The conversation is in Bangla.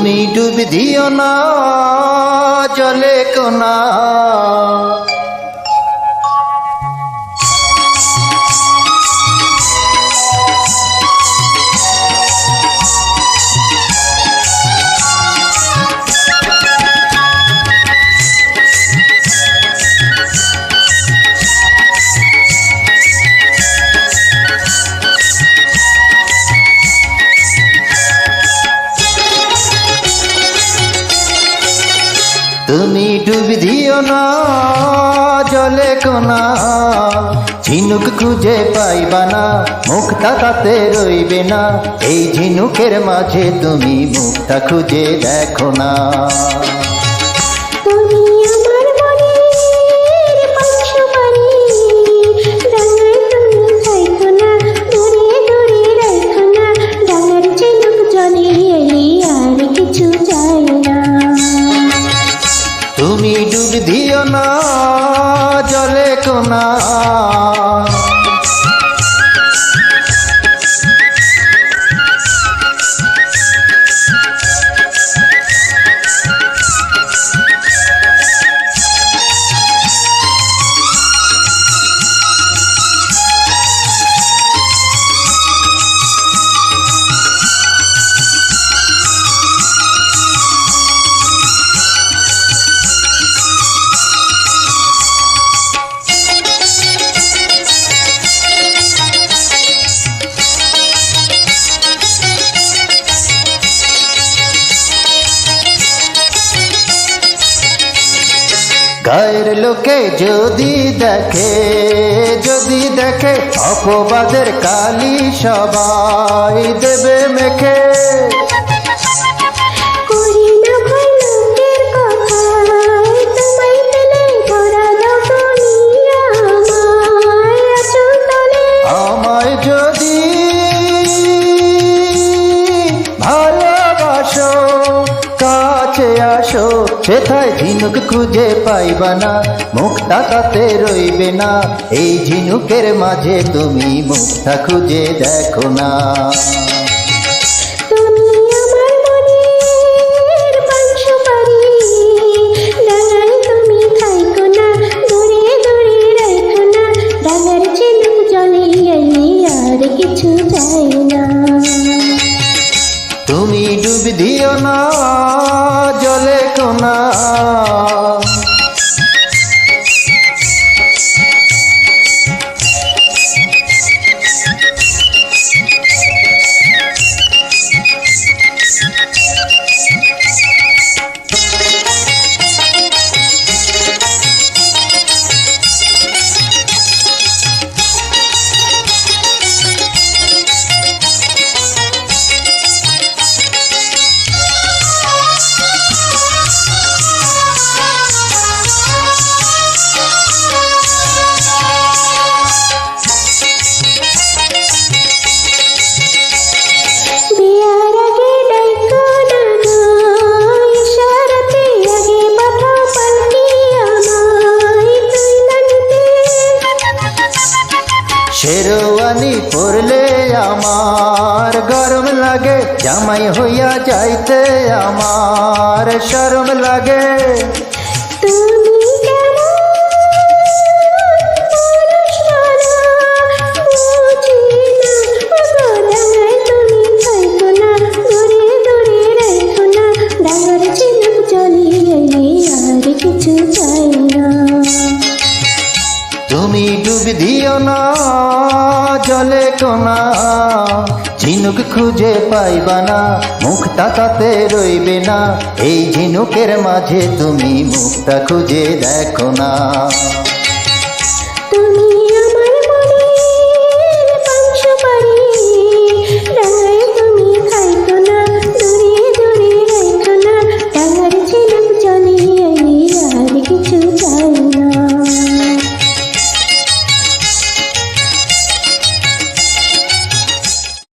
তুমি ডুব দিও না জলে কোনা, তুমি ডুব দিও না জলে কোনা, ঝিনুক খুঁজে পাইবা না মুখটা তাতে রইবে না, এই ঝিনুকের মাঝে তুমি মুখটা খুঁজে দেখো না। তুমি ডুব দিও না জলে কোনা, গায়ের লোকে যদি দেখে অপবাদের কালি সবাই দেবে মেখে। আমায় যদি ভালোবাসো কাছে আসো, সেথায় ঝিনুক খুঁজে পাইবা না মুখটা তাতে রইবে না, এই ঝিনুকের মাঝে তুমি মুখটা খুঁজে দেখো না। তুমি ডুব দিও না জলে কোনা, শেরওয়ানি পরলে আমার গরম লাগে, জামাই হইয়া যাইতে আমার শরম লাগে। তুমি ডুব দিও না জলে কোনা, ঝিনুক খুঁজে পাইবা না মুখটা তাতে রইবে না, এই ঝিনুকের মাঝে তুমি মুখটা খুঁজে দেখো না।